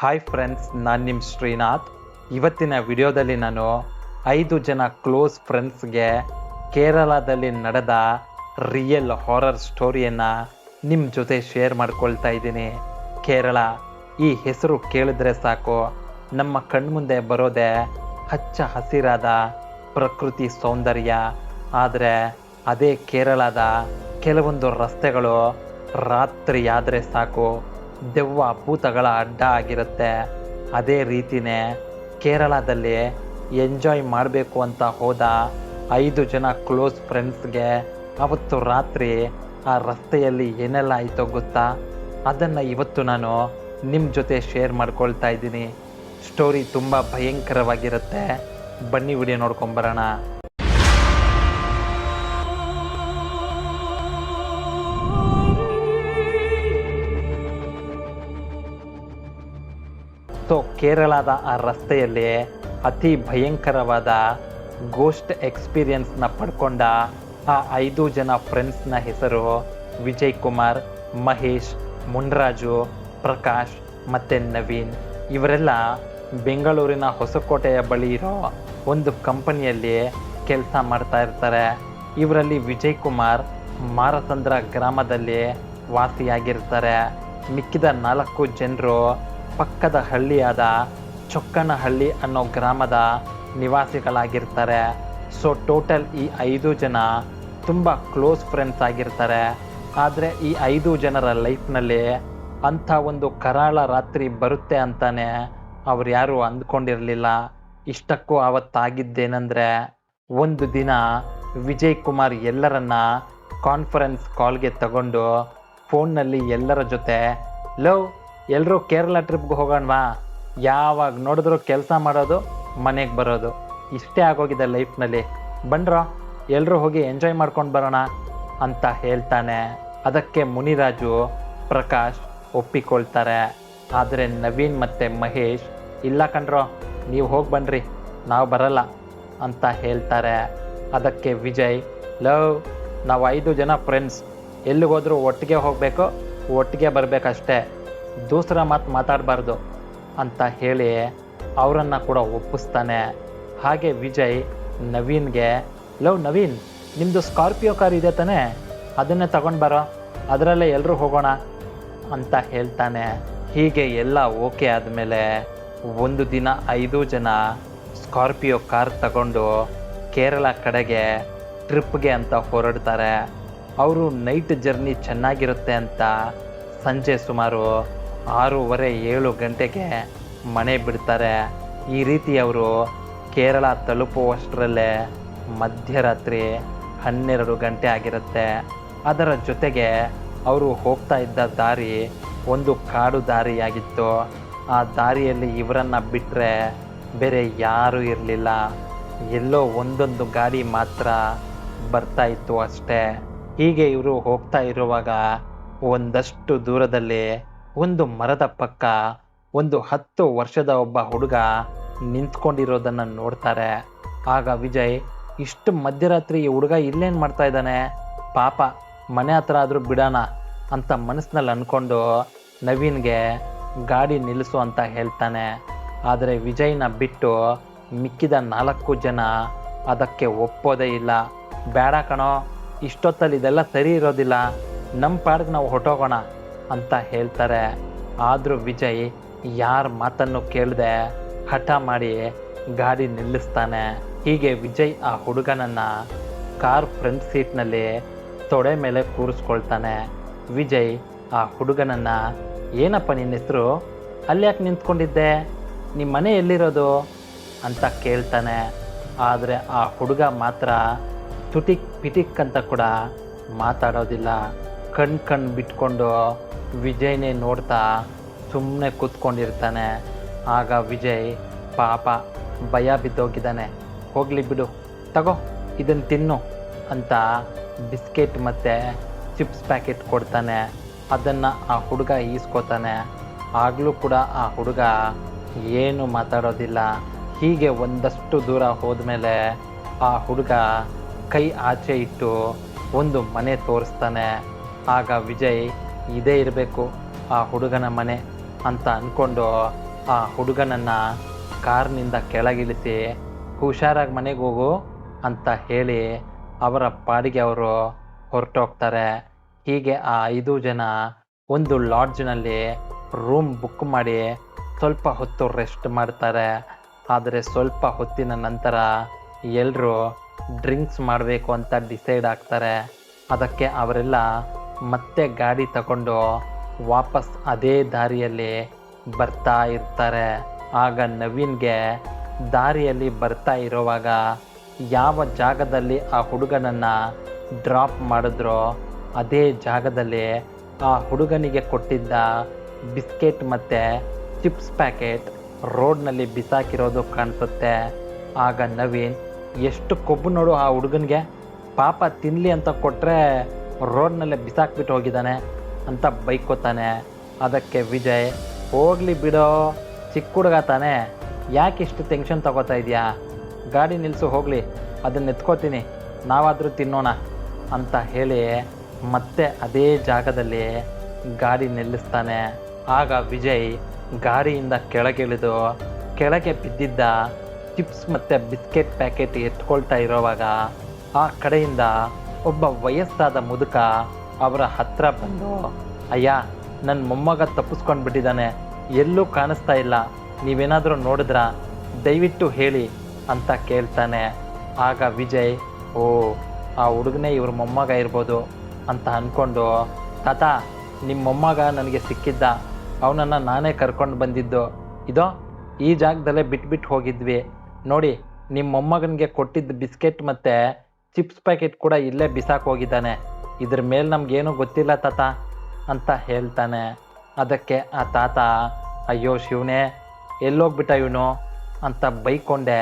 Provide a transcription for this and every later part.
Hi friends, ನಾನು ನಿಮ್ಮ ಶ್ರೀನಾಥ್. ಇವತ್ತಿನ ವಿಡಿಯೋದಲ್ಲಿ ನಾನು 5 ಜನ ಕ್ಲೋಸ್ ಫ್ರೆಂಡ್ಸ್ಗೆ ಕೇರಳದಲ್ಲಿ ನಡೆದ ರಿಯಲ್ ಹಾರರ್ ಸ್ಟೋರಿಯನ್ನು ನಿಮ್ಮ ಜೊತೆ ಶೇರ್ ಮಾಡ್ಕೊಳ್ತಾ ಇದ್ದೀನಿ. ಕೇರಳ ಈ ಹೆಸರು ಕೇಳಿದ್ರೆ ಸಾಕು, ನಮ್ಮ ಕಣ್ಮುಂದೆ ಬರೋದೇ ಹಚ್ಚ ಹಸಿರಾದ ಪ್ರಕೃತಿ ಸೌಂದರ್ಯ. ಆದರೆ ಅದೇ ಕೇರಳದ ಕೆಲವೊಂದು ರಸ್ತೆಗಳು ರಾತ್ರಿಯಾದರೆ ಸಾಕು ದೆವ್ವ ಭೂತಗಳ ಅಡ್ಡ ಆಗಿರುತ್ತೆ. ಅದೇ ರೀತಿಯೇ ಕೇರಳದಲ್ಲಿ ಎಂಜಾಯ್ ಮಾಡಬೇಕು ಅಂತ ಹೋದ 5 ಜನ ಕ್ಲೋಸ್ ಫ್ರೆಂಡ್ಸ್ಗೆ ಅವತ್ತು ರಾತ್ರಿ ಆ ರಸ್ತೆಯಲ್ಲಿ ಏನೆಲ್ಲ ಆಯಿತೋ ಗೊತ್ತಾ? ಅದನ್ನು ಇವತ್ತು ನಾನು ನಿಮ್ಮ ಜೊತೆ ಶೇರ್ ಮಾಡ್ಕೊಳ್ತಾ ಇದ್ದೀನಿ. ಸ್ಟೋರಿ ತುಂಬ ಭಯಂಕರವಾಗಿರುತ್ತೆ. ಬನ್ನಿ ವಿಡಿಯೋ ನೋಡ್ಕೊಂಬರೋಣ. ಸೊ ಕೇರಳದ ಆ ರಸ್ತೆಯಲ್ಲಿ ಅತಿ ಭಯಂಕರವಾದ ಗೋಸ್ಟ್ ಎಕ್ಸ್ಪೀರಿಯನ್ಸ್ನ ಪಡ್ಕೊಂಡ ಆ 5 ಜನ ಫ್ರೆಂಡ್ಸ್ನ ಹೆಸರು ವಿಜಯ್ ಕುಮಾರ್, ಮಹೇಶ್, ಮುನ್ರಾಜು, ಪ್ರಕಾಶ್ ಮತ್ತು ನವೀನ್. ಇವರೆಲ್ಲ ಬೆಂಗಳೂರಿನ ಹೊಸಕೋಟೆಯ ಬಳಿ ಇರೋ ಒಂದು ಕಂಪನಿಯಲ್ಲಿ ಕೆಲಸ ಮಾಡ್ತಾ ಇರ್ತಾರೆ. ಇವರಲ್ಲಿ ವಿಜಯ್ ಕುಮಾರ್ ಮಾರಸಂದ್ರ ಗ್ರಾಮದಲ್ಲಿ ವಾಸಿಯಾಗಿರ್ತಾರೆ. ಮಿಕ್ಕಿದ 4 ಜನರು ಪಕ್ಕದ ಹಳ್ಳಿಯಾದ ಚೊಕ್ಕನಹಳ್ಳಿ ಅನ್ನೋ ಗ್ರಾಮದ ನಿವಾಸಿಗಳಾಗಿರ್ತಾರೆ. ಸೊ ಟೋಟಲ್ ಈ 5 ಜನ ತುಂಬ ಕ್ಲೋಸ್ ಫ್ರೆಂಡ್ಸ್ ಆಗಿರ್ತಾರೆ. ಆದರೆ ಈ 5 ಜನರ ಲೈಫ್ನಲ್ಲಿ ಅಂಥ ಒಂದು ಕರಾಳ ರಾತ್ರಿ ಬರುತ್ತೆ ಅಂತಾನೆ ಅವ್ರು ಯಾರೂ ಅಂದ್ಕೊಂಡಿರಲಿಲ್ಲ. ಇಷ್ಟಕ್ಕೂ ಆವತ್ತಾಗಿದ್ದೇನೆಂದರೆ, ಒಂದು ದಿನ ವಿಜಯ್ ಕುಮಾರ್ ಎಲ್ಲರನ್ನ ಕಾನ್ಫರೆನ್ಸ್ ಕಾಲ್ಗೆ ತಗೊಂಡು ಫೋನ್ನಲ್ಲಿ ಎಲ್ಲರ ಜೊತೆ, ಲವ್ ಎಲ್ಲರೂ ಕೇರಳ ಟ್ರಿಪ್ಗೆ ಹೋಗೋಣವಾ, ಯಾವಾಗ ನೋಡಿದ್ರು ಕೆಲಸ ಮಾಡೋದು, ಮನೆಗೆ ಬರೋದು, ಇಷ್ಟೇ ಆಗೋಗಿದೆ ಲೈಫ್ನಲ್ಲಿ, ಬನ್ರೋ ಎಲ್ಲರೂ ಹೋಗಿ ಎಂಜಾಯ್ ಮಾಡ್ಕೊಂಡು ಬರೋಣ ಅಂತ ಹೇಳ್ತಾನೆ. ಅದಕ್ಕೆ ಮುನಿರಾಜು, ಪ್ರಕಾಶ್ ಒಪ್ಪಿಕೊಳ್ತಾರೆ. ಆದರೆ ನವೀನ್ ಮತ್ತು ಮಹೇಶ್, ಇಲ್ಲ ಕಣ್ರೋ, ನೀವು ಹೋಗಿ ಬನ್ನಿರಿ, ನಾವು ಬರಲ್ಲ ಅಂತ ಹೇಳ್ತಾರೆ. ಅದಕ್ಕೆ ವಿಜಯ್, ಲವ್ ನಾವು 5 ಜನ ಫ್ರೆಂಡ್ಸ್, ಎಲ್ಲಿಗೋದ್ರೂ ಒಟ್ಟಿಗೆ ಹೋಗಬೇಕು, ಒಟ್ಟಿಗೆ ಬರಬೇಕಷ್ಟೇ, ದೂಸರ ಮಾತು ಮಾತಾಡಬಾರ್ದು ಅಂತ ಹೇಳಿ ಅವರನ್ನು ಕೂಡ ಒಪ್ಪಿಸ್ತಾನೆ. ಹಾಗೆ ವಿಜಯ್ ನವೀನ್ಗೆ, ಲವ್ ನವೀನ್, ನಿಮ್ಮದು ಸ್ಕಾರ್ಪಿಯೋ ಕಾರ್ ಇದೆ ತಾನೇ, ಅದನ್ನೇ ತಗೊಂಡು ಬರೋ, ಅದರಲ್ಲೇ ಎಲ್ಲರೂ ಹೋಗೋಣ ಅಂತ ಹೇಳ್ತಾನೆ. ಹೀಗೆ ಎಲ್ಲ ಓಕೆ ಆದಮೇಲೆ ಒಂದು ದಿನ 5 ಜನ ಸ್ಕಾರ್ಪಿಯೋ ಕಾರ್ ತಗೊಂಡು ಕೇರಳ ಕಡೆಗೆ ಟ್ರಿಪ್ಗೆ ಅಂತ ಹೊರಡ್ತಾರೆ. ಅವರು ನೈಟ್ ಜರ್ನಿ ಚೆನ್ನಾಗಿರುತ್ತೆ ಅಂತ ಸಂಜೆ ಸುಮಾರು 6:30-7 ಗಂಟೆಗೆ ಮನೆ ಬಿಡ್ತಾರೆ. ಈ ರೀತಿ ಅವರು ಕೇರಳ ತಲುಪುವಷ್ಟರಲ್ಲೇ ಮಧ್ಯರಾತ್ರಿ 12 ಗಂಟೆ ಆಗಿರುತ್ತೆ. ಅದರ ಜೊತೆಗೆ ಅವರು ಹೋಗ್ತಾ ಇದ್ದ ದಾರಿ ಒಂದು ಕಾಡು ದಾರಿಯಾಗಿತ್ತು. ಆ ದಾರಿಯಲ್ಲಿ ಇವರನ್ನು ಬಿಟ್ಟರೆ ಬೇರೆ ಯಾರೂ ಇರಲಿಲ್ಲ. ಎಲ್ಲೋ ಒಂದೊಂದು ಗಾಡಿ ಮಾತ್ರ ಬರ್ತಾ ಇತ್ತು ಅಷ್ಟೇ. ಹೀಗೆ ಇವರು ಹೋಗ್ತಾ ಇರುವಾಗ ಒಂದಷ್ಟು ದೂರದಲ್ಲಿ ಒಂದು ಮರದ ಪಕ್ಕ ಒಂದು 10 ವರ್ಷದ ಒಬ್ಬ ಹುಡುಗ ನಿಂತ್ಕೊಂಡಿರೋದನ್ನು ನೋಡ್ತಾರೆ. ಆಗ ವಿಜಯ್, ಇಷ್ಟು ಮಧ್ಯರಾತ್ರಿ ಈ ಹುಡುಗ ಇಲ್ಲೇನು ಮಾಡ್ತಾ ಇದ್ದಾನೆ, ಪಾಪ ಮನೆ ಹತ್ರ ಆದರೂ ಬಿಡೋಣ ಅಂತ ಮನಸ್ಸಿನಲ್ಲಿ ಅಂದ್ಕೊಂಡು ನವೀನ್ಗೆ ಗಾಡಿ ನಿಲ್ಲಿಸು ಅಂತ ಹೇಳ್ತಾನೆ. ಆದರೆ ವಿಜಯ್ನ ಬಿಟ್ಟು ಮಿಕ್ಕಿದ 4 ಜನ ಅದಕ್ಕೆ ಒಪ್ಪೋದೇ ಇಲ್ಲ. ಬೇಡ ಕಣೋ, ಇಷ್ಟೊತ್ತಲ್ಲಿ ಇದೆಲ್ಲ ಸರಿ ಇರೋದಿಲ್ಲ, ನಮ್ಮ ಪಾಡಿಗೆ ನಾವು ಹೊಟ್ಟೋಗೋಣ ಅಂತ ಹೇಳ್ತಾರೆ. ಆದರೂ ವಿಜಯ್ ಯಾರ ಮಾತನ್ನು ಕೇಳದೆ ಹಠ ಮಾಡಿ ಗಾಡಿ ನಿಲ್ಲಿಸ್ತಾನೆ. ಹೀಗೆ ವಿಜಯ್ ಆ ಹುಡುಗನನ್ನು ಕಾರ್ ಫ್ರಂಟ್ ಸೀಟ್ನಲ್ಲಿ ತೊಡೆ ಮೇಲೆ ಕೂರಿಸ್ಕೊಳ್ತಾನೆ. ವಿಜಯ್ ಆ ಹುಡುಗನನ್ನು, ಏನಪ್ಪ ನಿನ್ನ ಹೆಸರು, ಅಲ್ಲಿ ಯಾಕೆ ನಿಂತ್ಕೊಂಡಿದ್ದೆ, ನಿಮ್ಮ ಮನೆ ಎಲ್ಲಿರೋದು ಅಂತ ಕೇಳ್ತಾನೆ. ಆದರೆ ಆ ಹುಡುಗ ಮಾತ್ರ ತುಟಿಕ್ ಪಿಟಿಕ್ ಅಂತ ಕೂಡ ಮಾತಾಡೋದಿಲ್ಲ. ಕಣ್ಣು ಬಿಟ್ಕೊಂಡು ವಿಜಯ್ನೇ ನೋಡ್ತಾ ಸುಮ್ಮನೆ ಕೂತ್ಕೊಂಡಿರ್ತಾನೆ. ಆಗ ವಿಜಯ್ ಪಾಪ ಭಯ ಬಿದ್ದೋಗಿದ್ದಾನೆ. ಹೋಗಲಿ ಬಿಡು, ತಗೋ ಇದನ್ನು ತಿನ್ನು ಅಂತ ಬಿಸ್ಕೆಟ್ ಮತ್ತು ಚಿಪ್ಸ್ ಪ್ಯಾಕೆಟ್ ಕೊಡ್ತಾನೆ. ಅದನ್ನು ಆ ಹುಡುಗ ಈಸ್ಕೋತಾನೆ. ಆಗಲೂ ಕೂಡ ಆ ಹುಡುಗ ಏನು ಮಾತಾಡೋದಿಲ್ಲ. ಹೀಗೆ ಒಂದಷ್ಟು ದೂರ ಹೋದ್ಮೇಲೆ ಆ ಹುಡುಗ ಕೈ ಆಚೆ ಇಟ್ಟು ಒಂದು ಮನೆ ತೋರಿಸ್ತಾನೆ. ಆಗ ವಿಜಯ್, ಇದೇ ಇರಬೇಕು ಆ ಹುಡುಗನ ಮನೆ ಅಂತ ಅಂದ್ಕೊಂಡು ಆ ಹುಡುಗನನ್ನು ಕಾರ್ನಿಂದ ಕೆಳಗಿಳಿಸಿ ಹುಷಾರಾಗಿ ಮನೆಗೆ ಹೋಗು ಅಂತ ಹೇಳಿ ಅವರ ಪಾಡಿಗೆ ಅವರು ಹೊರಟೋಗ್ತಾರೆ. ಹೀಗೆ ಆ 5 ಜನ ಒಂದು ಲಾಡ್ಜ್ನಲ್ಲಿ ರೂಮ್ ಬುಕ್ ಮಾಡಿ ಸ್ವಲ್ಪ ಹೊತ್ತು ರೆಸ್ಟ್ ಮಾಡ್ತಾರೆ. ಆದರೆ ಸ್ವಲ್ಪ ಹೊತ್ತಿನ ನಂತರ ಎಲ್ಲರೂ ಡ್ರಿಂಕ್ಸ್ ಮಾಡಬೇಕು ಅಂತ ಡಿಸೈಡ್ ಆಗ್ತಾರೆ. ಅದಕ್ಕೆ ಅವರೆಲ್ಲ ಮತ್ತೆ ಗಾಡಿ ತಗೊಂಡು ವಾಪಸ್ ಅದೇ ದಾರಿಯಲ್ಲಿ ಬರ್ತಾ ಇರ್ತಾರೆ. ಆಗ ನವೀನ್ಗೆ ದಾರಿಯಲ್ಲಿ ಬರ್ತಾ ಇರುವಾಗ ಯಾವ ಜಾಗದಲ್ಲಿ ಆ ಹುಡುಗನನ್ನು ಡ್ರಾಪ್ ಮಾಡಿದ್ರೋ ಅದೇ ಜಾಗದಲ್ಲಿ ಆ ಹುಡುಗನಿಗೆ ಕೊಟ್ಟಿದ್ದ ಬಿಸ್ಕೆಟ್ ಮತ್ತು ಚಿಪ್ಸ್ ಪ್ಯಾಕೆಟ್ ರೋಡ್ನಲ್ಲಿ ಬಿಸಾಕಿರೋದು ಕಾಣಿಸುತ್ತೆ. ಆಗ ನವೀನ್, ಎಷ್ಟು ಕೊಬ್ಬು ನೋಡು ಆ ಹುಡುಗನಿಗೆ, ಪಾಪ ತಿನ್ನಲಿ ಅಂತ ಕೊಟ್ಟರೆ ರೋಡ್ನಲ್ಲೇ ಬಿಸಾಕ್ಬಿಟ್ಟು ಹೋಗಿದ್ದಾನೆ ಅಂತ ಬೈಕೋತಾನೆ. ಅದಕ್ಕೆ ವಿಜಯ್, ಹೋಗ್ಲಿ ಬಿಡೋ, ಚಿಕ್ಕ ಹುಡುಗ ತಾನೆ, ಯಾಕೆ ಇಷ್ಟು ಟೆನ್ಷನ್ ತಗೋತಾ ಇದೆಯಾ, ಗಾಡಿ ನಿಲ್ಲಿಸು ಹೋಗಲಿ, ಅದನ್ನು ಎತ್ಕೋತೀನಿ, ನಾವಾದರೂ ತಿನ್ನೋಣ ಅಂತ ಹೇಳಿ ಮತ್ತೆ ಅದೇ ಜಾಗದಲ್ಲಿ ಗಾಡಿ ನಿಲ್ಲಿಸ್ತಾನೆ. ಆಗ ವಿಜಯ್ ಗಾಡಿಯಿಂದ ಕೆಳಗಿಳಿದು ಕೆಳಗೆ ಬಿದ್ದಿದ್ದ ಚಿಪ್ಸ್ ಮತ್ತು ಬಿಸ್ಕೆಟ್ ಪ್ಯಾಕೆಟ್ ಎತ್ಕೊಳ್ತಾ ಇರೋವಾಗ ಆ ಕಡೆಯಿಂದ ಒಬ್ಬ ವಯಸ್ಸಾದ ಮುದುಕ ಅವರ ಹತ್ರ ಬಂದು, ಅಯ್ಯ, ನನ್ನ ಮೊಮ್ಮಗ ತಪ್ಪಿಸ್ಕೊಂಡು ಬಿಟ್ಟಿದ್ದಾನೆ, ಎಲ್ಲೂ ಕಾಣಿಸ್ತಾ ಇಲ್ಲ, ನೀವೇನಾದರೂ ನೋಡಿದ್ರಾ, ದಯವಿಟ್ಟು ಹೇಳಿ ಅಂತ ಕೇಳ್ತಾನೆ. ಆಗ ವಿಜಯ್, ಓ, ಆ ಹುಡುಗನೇ ಇವ್ರ ಮೊಮ್ಮಗ ಇರ್ಬೋದು ಅಂತ ಅಂದ್ಕೊಂಡು, ತಾತ, ನಿಮ್ಮ ಮೊಮ್ಮಗ ನನಗೆ ಸಿಕ್ಕಿದ್ದ, ಅವನನ್ನು ನಾನೇ ಕರ್ಕೊಂಡು ಬಂದಿದ್ದು, ಇದೋ ಈ ಜಾಗದಲ್ಲೇ ಬಿಟ್ಬಿಟ್ಟು ಹೋಗಿದ್ವಿ ನೋಡಿ, ನಿಮ್ಮ ಮೊಮ್ಮಗನಿಗೆ ಕೊಟ್ಟಿದ್ದ ಬಿಸ್ಕೆಟ್ ಮತ್ತು ಚಿಪ್ಸ್ ಪ್ಯಾಕೆಟ್ ಕೂಡ ಇಲ್ಲೇ ಬಿಸಾಕಿ ಹೋಗಿದ್ದಾನೆ, ಇದ್ರ ಮೇಲೆ ನಮಗೇನು ಗೊತ್ತಿಲ್ಲ ತಾತ ಅಂತ ಹೇಳ್ತಾನೆ. ಅದಕ್ಕೆ ಆ ತಾತ, ಅಯ್ಯೋ ಶಿವನೇ, ಎಲ್ಲೋಗ್ಬಿಟ್ಟ ಇವನು ಅಂತ ಬೈಕೊಂಡೆ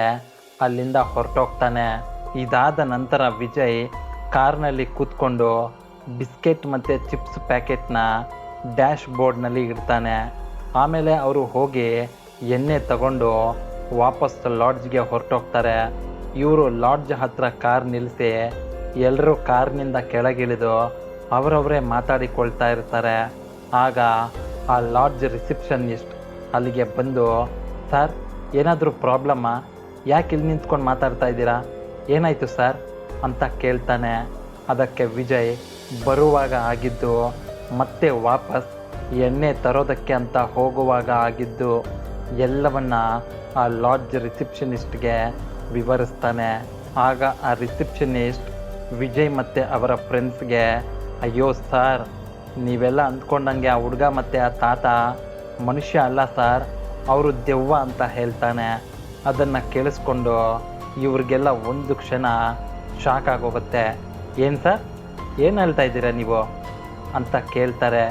ಅಲ್ಲಿಂದ ಹೊರಟೋಗ್ತಾನೆ. ಇದಾದ ನಂತರ ವಿಜಯ್ ಕಾರ್ನಲ್ಲಿ ಕೂತ್ಕೊಂಡು ಬಿಸ್ಕೆಟ್ ಮತ್ತು ಚಿಪ್ಸ್ ಪ್ಯಾಕೆಟ್ನ ಡ್ಯಾಶ್ ಬೋರ್ಡ್ನಲ್ಲಿ ಇಡ್ತಾನೆ. ಆಮೇಲೆ ಅವರು ಹೋಗಿ ಎಣ್ಣೆ ತಗೊಂಡು ವಾಪಸ್ ಲಾಡ್ಜ್ಗೆ ಹೊರಟೋಗ್ತಾರೆ. ಇವರು ಲಾಡ್ಜ್ ಹತ್ರ ಕಾರ್ ನಿಲ್ಲಿಸಿ ಎಲ್ಲರೂ ಕಾರ್ನಿಂದ ಕೆಳಗಿಳಿದು ಅವರವರೇ ಮಾತಾಡಿಕೊಳ್ತಾ ಇರ್ತಾರೆ. ಆಗ ಆ ಲಾಡ್ಜ್ ರಿಸೆಪ್ಷನಿಸ್ಟ್ ಅಲ್ಲಿಗೆ ಬಂದು, ಸರ್, ಏನಾದರೂ ಪ್ರಾಬ್ಲಮ್ಮಾ, ಯಾಕೆ ಇಲ್ಲಿ ನಿಂತ್ಕೊಂಡು ಮಾತಾಡ್ತಾ ಇದ್ದೀರಾ, ಏನಾಯಿತು ಸರ್ ಅಂತ ಕೇಳ್ತಾನೆ. ಅದಕ್ಕೆ ವಿಜಯ್, ಬರುವಾಗ ಆಗಿದ್ದು ಮತ್ತೆ ವಾಪಸ್ ಎಣ್ಣೆ ತರೋದಕ್ಕೆ ಅಂತ ಹೋಗುವಾಗ ಆಗಿದ್ದು ಎಲ್ಲವನ್ನ ಆ ಲಾಡ್ಜ್ ರಿಸೆಪ್ಷನಿಸ್ಟ್ಗೆ ವಿವರಿಸ್ತಾನೆ. ಆಗ ಆ ರಿಸೆಪ್ಷನಿಸ್ಟ್ ವಿಜಯ್ ಮತ್ತು ಅವರ ಫ್ರೆಂಡ್ಸ್ಗೆ, ಅಯ್ಯೋ ಸರ್, ನೀವೆಲ್ಲ ಅಂದ್ಕೊಂಡಂಗೆ ಆ ಹುಡುಗ ಮತ್ತು ಆ ತಾತ ಮನುಷ್ಯ ಅಲ್ಲ ಸರ್, ಅವರು ದೆವ್ವ ಅಂತ ಹೇಳ್ತಾನೆ. ಅದನ್ನು ಕೇಳಿಸ್ಕೊಂಡು ಇವ್ರಿಗೆಲ್ಲ ಒಂದು ಕ್ಷಣ ಶಾಕ್ ಆಗೋಗುತ್ತೆ. ಏನು ಸರ್, ಏನು ಹೇಳ್ತಾ ಇದ್ದೀರಾ ನೀವು ಅಂತ ಕೇಳ್ತಾರೆ.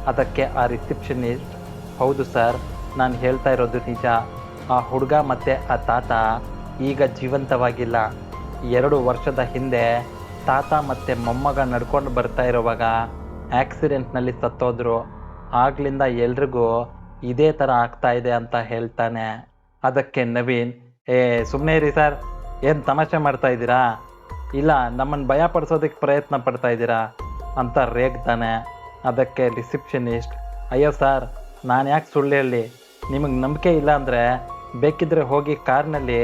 ಅದಕ್ಕೆ ಆ ರಿಸೆಪ್ಷನಿಸ್ಟ್, ಹೌದು ಸರ್, ನಾನು ಹೇಳ್ತಾ ಇರೋದು ನಿಜ, ಆ ಹುಡುಗ ಮತ್ತು ಆ ತಾತ ಈಗ ಜೀವಂತವಾಗಿಲ್ಲ. 2 ವರ್ಷದ ಹಿಂದೆ ತಾತ ಮತ್ತು ಮೊಮ್ಮಗ ನಡ್ಕೊಂಡು ಬರ್ತಾ ಇರುವಾಗ ಆಕ್ಸಿಡೆಂಟ್ನಲ್ಲಿ ಸತ್ತೋದ್ರು. ಆಗ್ಲಿಂದ ಎಲ್ರಿಗೂ ಇದೇ ಥರ ಆಗ್ತಾ ಇದೆ ಅಂತ ಹೇಳ್ತಾನೆ. ಅದಕ್ಕೆ ನವೀನ್, ಸುಮ್ಮನೆ ಇರಿ ಸರ್, ಏನು ತಮಾಷೆ ಮಾಡ್ತಾ ಇದ್ದೀರಾ, ಇಲ್ಲ ನಮ್ಮನ್ನು ಭಯ ಪಡಿಸೋದಕ್ಕೆ ಪ್ರಯತ್ನ ಪಡ್ತಾ ಇದ್ದೀರಾ ಅಂತ ರೇಗ್ತಾನೆ. ಅದಕ್ಕೆ ರಿಸೆಪ್ಷನಿಸ್ಟ್, ಅಯ್ಯೋ ಸರ್, ನಾನು ಯಾಕೆ ಸುಳ್ಳು ಹೇಳಿ, ನಿಮಗೆ ನಂಬಿಕೆ ಇಲ್ಲ ಅಂದರೆ ಬೇಕಿದ್ದರೆ ಹೋಗಿ ಕಾರ್ನಲ್ಲಿ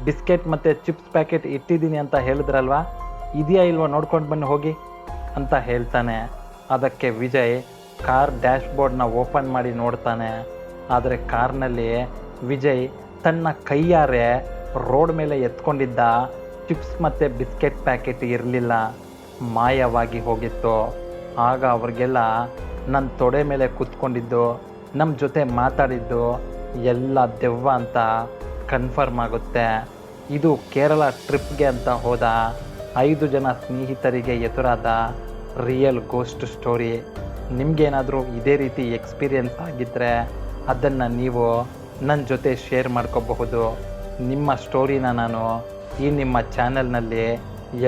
ಬಿಸ್ಕೆಟ್ ಮತ್ತು ಚಿಪ್ಸ್ ಪ್ಯಾಕೆಟ್ ಇಟ್ಟಿದ್ದೀನಿ ಅಂತ ಹೇಳಿದ್ರಲ್ವಾ, ಇದೆಯಾ ಇಲ್ವಾ ನೋಡ್ಕೊಂಡು ಬನ್ನಿ ಹೋಗಿ ಅಂತ ಹೇಳ್ತಾನೆ. ಅದಕ್ಕೆ ವಿಜಯ್ ಕಾರ್ ಡ್ಯಾಶ್ ಬೋರ್ಡ್ನ ಓಪನ್ ಮಾಡಿ ನೋಡ್ತಾನೆ. ಆದರೆ ಕಾರ್ನಲ್ಲಿ ವಿಜಯ್ ತನ್ನ ಕೈಯಾರೆ ರೋಡ್ ಮೇಲೆ ಎತ್ಕೊಂಡಿದ್ದ ಚಿಪ್ಸ್ ಮತ್ತು ಬಿಸ್ಕೆಟ್ ಪ್ಯಾಕೆಟ್ ಇರಲಿಲ್ಲ, ಮಾಯವಾಗಿ ಹೋಗಿತ್ತು. ಆಗ ಅವ್ರಿಗೆಲ್ಲ ನನ್ನ ತೊಡೆ ಮೇಲೆ ಕೂತ್ಕೊಂಡಿದ್ದು, ನಮ್ಮ ಜೊತೆ ಮಾತಾಡಿದ್ದು ಎಲ್ಲ ದೆವ್ವ ಅಂತ ಕನ್ಫರ್ಮ್ ಆಗುತ್ತೆ. ಇದು ಕೇರಳ ಟ್ರಿಪ್ಗೆ ಅಂತ ಹೋದ 5 ಜನ ಸ್ನೇಹಿತರಿಗೆ ಎದುರಾದ ರಿಯಲ್ ಗೋಸ್ಟ್ ಸ್ಟೋರಿ. ನಿಮಗೇನಾದರೂ ಇದೇ ರೀತಿ ಎಕ್ಸ್ಪೀರಿಯನ್ಸ್ ಆಗಿದ್ದರೆ ಅದನ್ನು ನೀವು ನನ್ನ ಜೊತೆ ಶೇರ್ ಮಾಡ್ಕೋಬಹುದು. ನಿಮ್ಮ ಸ್ಟೋರಿನ ನಾನು ಈ ನಿಮ್ಮ ಚಾನಲ್ನಲ್ಲಿ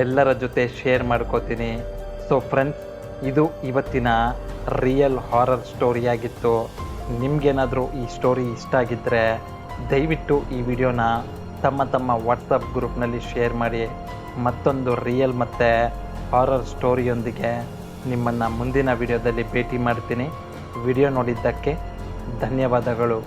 ಎಲ್ಲರ ಜೊತೆ ಶೇರ್ ಮಾಡ್ಕೋತೀನಿ. ಸೊ ಫ್ರೆಂಡ್ಸ್, ಇದು ಇವತ್ತಿನ ರಿಯಲ್ ಹಾರರ್ ಸ್ಟೋರಿಯಾಗಿತ್ತು. ನಿಮಗೇನಾದರೂ ಈ ಸ್ಟೋರಿ ಇಷ್ಟ ಆಗಿದ್ದರೆ ದಯವಿಟ್ಟು ಈ ವಿಡಿಯೋನ ತಮ್ಮ ವಾಟ್ಸಪ್ ಗ್ರೂಪ್ನಲ್ಲಿ ಶೇರ್ ಮಾಡಿ. ಮತ್ತೊಂದು ರಿಯಲ್ ಮತ್ತು ಹಾರರ್ ಸ್ಟೋರಿಯೊಂದಿಗೆ ನಿಮ್ಮನ್ನು ಮುಂದಿನ ವಿಡಿಯೋದಲ್ಲಿ ಭೇಟಿ ಮಾಡ್ತೀನಿ. ವಿಡಿಯೋ ನೋಡಿದ್ದಕ್ಕೆ ಧನ್ಯವಾದಗಳು.